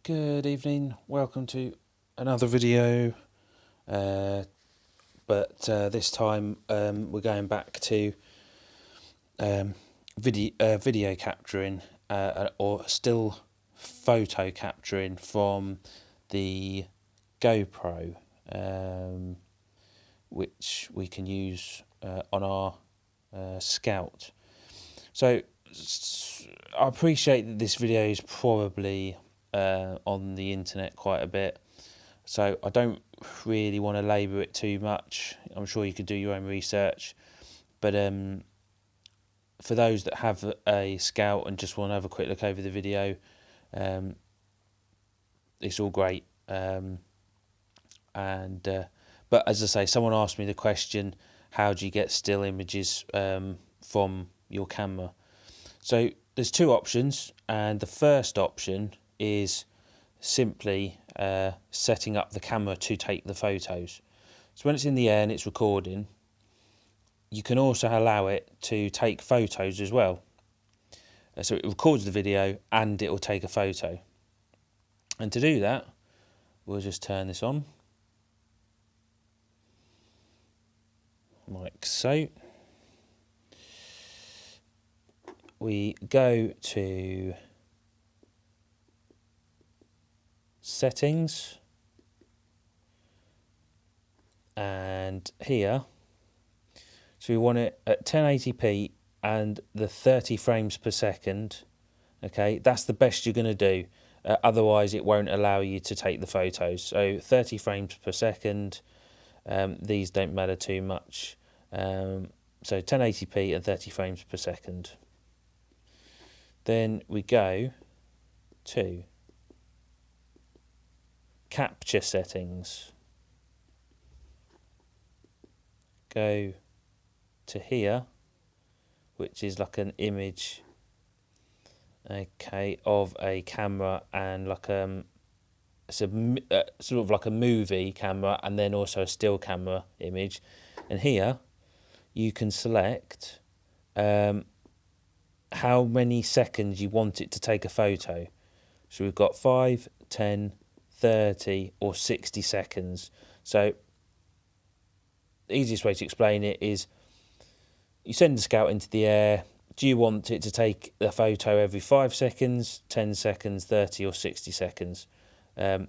Good evening, welcome to another video, but this time we're going back to video capturing or still photo capturing from the GoPro, which we can use on our Scout. So I appreciate that this video is probably on the internet quite a bit, so I don't really want to labour it too much. I'm sure you could do your own research, but for those that have a Scout and just want to have a quick look over the video, it's all great. But as I say, someone asked me the question, how do you get still images from your camera? So there's two options, and the first option is simply setting up the camera to take the photos. So when it's in the air and it's recording, you can also allow it to take photos as well. So it records the video and it will take a photo. And to do that, we'll just turn this on, like so. We go to settings, and here, so we want it at 1080p and the 30 frames per second. Okay, that's the best you're going to do, otherwise it won't allow you to take the photos. So 30 frames per second, these don't matter too much. So 1080p and 30 frames per second. Then we go to capture settings. Go to here, which is like an image, okay, of a camera and like sort of like a movie camera, and then also a still camera image. And here you can select how many seconds you want it to take a photo. So we've got 5, 10, 30 or 60 seconds. So the easiest way to explain it is you send the Scout into the air. Do you want it to take a photo every 5 seconds, 10 seconds, 30 or 60 seconds? I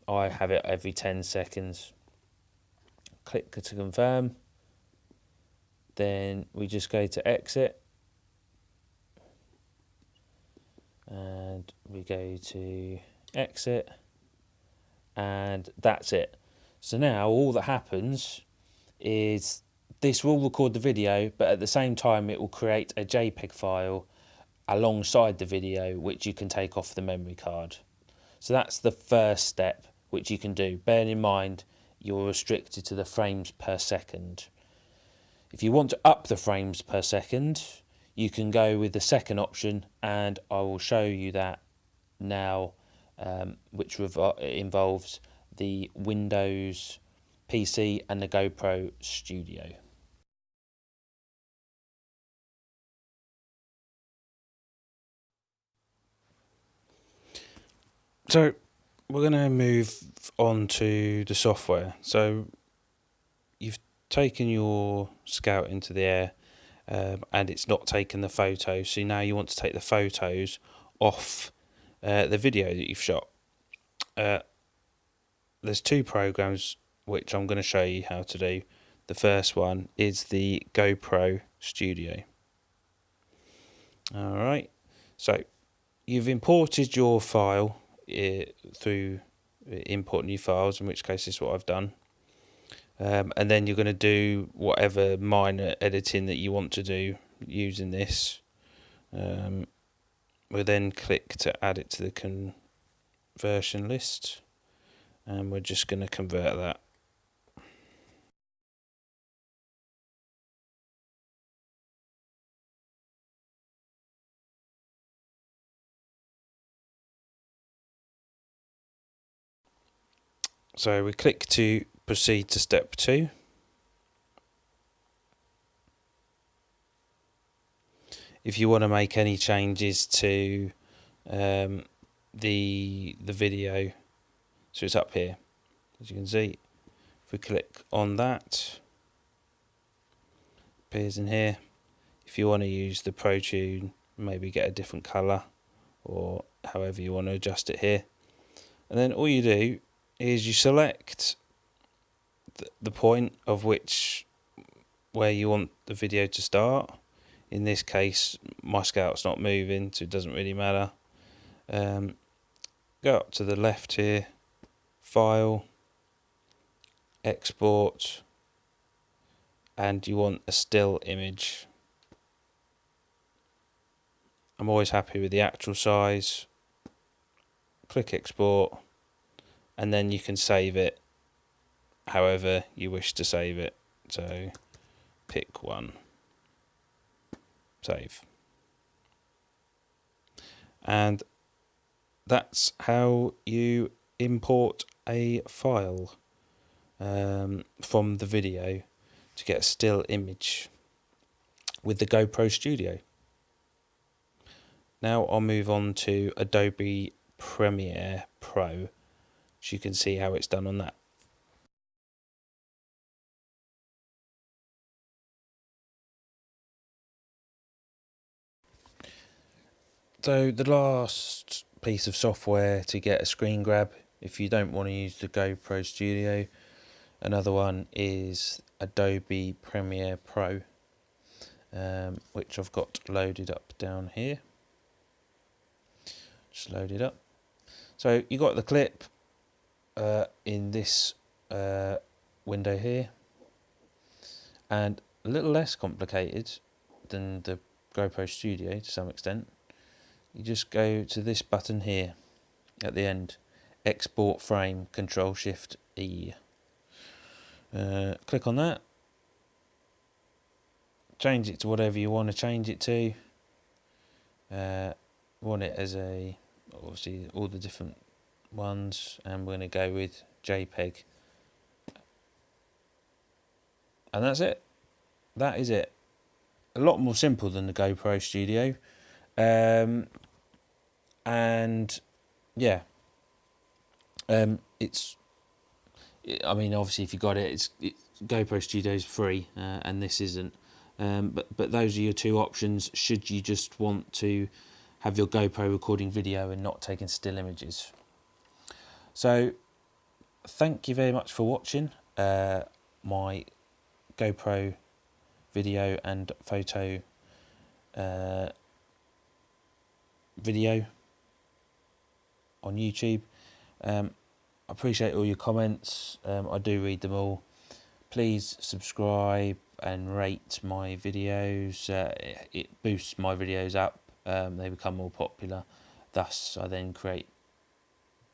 have it every 10 seconds. Click to confirm. Then we just go to exit. And we go to exit, and that's it. So now all that happens is this will record the video, but at the same time it will create a JPEG file alongside the video, which you can take off the memory card. So that's the first step which you can do. Bearing in mind you're restricted to the frames per second. If you want to up the frames per second, you can go with the second option, and I will show you that now, which involves the Windows PC and the GoPro Studio. So we're going to move on to the software. So you've taken your Scout into the air, and it's not taken the photos. So now you want to take the photos off the video that you've shot. There's two programs which I'm going to show you how to do. The first one is the GoPro Studio. Alright, so you've imported your file through import new files, in which case this is what I've done. And then you're going to do whatever minor editing that you want to do using this. We'll then click to add it to the conversion list, and we're just going to convert that. So we click to proceed to step 2. If you want to make any changes to the video, so it's up here, as you can see. If we click on that, appears in here. If you want to use the Pro Tune, maybe get a different colour, or however you want to adjust it here. And then all you do is you select the point of where you want the video to start. In this case, my scout's not moving, so it doesn't really matter. Go up to the left here, File, Export, and you want a still image. I'm always happy with the actual size. Click Export, and then you can save it however you wish to save it. So pick one, save. And that's how you import a file from the video to get a still image with the GoPro Studio. Now I'll move on to Adobe Premiere Pro, so you can see how it's done on that. So the last piece of software to get a screen grab, if you don't want to use the GoPro Studio, another one is Adobe Premiere Pro, which I've got loaded up down here. Just load it up. So you got the clip in this window here, and a little less complicated than the GoPro Studio to some extent. You just go to this button here at the end, Export Frame, Control-Shift-E. Click on that. Change it to whatever you want to change it to. Want it as obviously all the different ones, and we're going to go with JPEG. And that's it. That is it. A lot more simple than the GoPro Studio. And yeah, I mean, obviously if you got it, GoPro Studio is free, and this isn't. But those are your two options should you just want to have your GoPro recording video and not taking still images. So thank you very much for watching my GoPro video and photo video on YouTube. I appreciate all your comments. I do read them all. Please subscribe and rate my videos. It boosts my videos up. They become more popular. Thus, I then create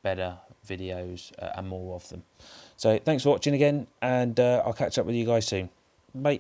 better videos and more of them. So thanks for watching again, and I'll catch up with you guys soon. Bye.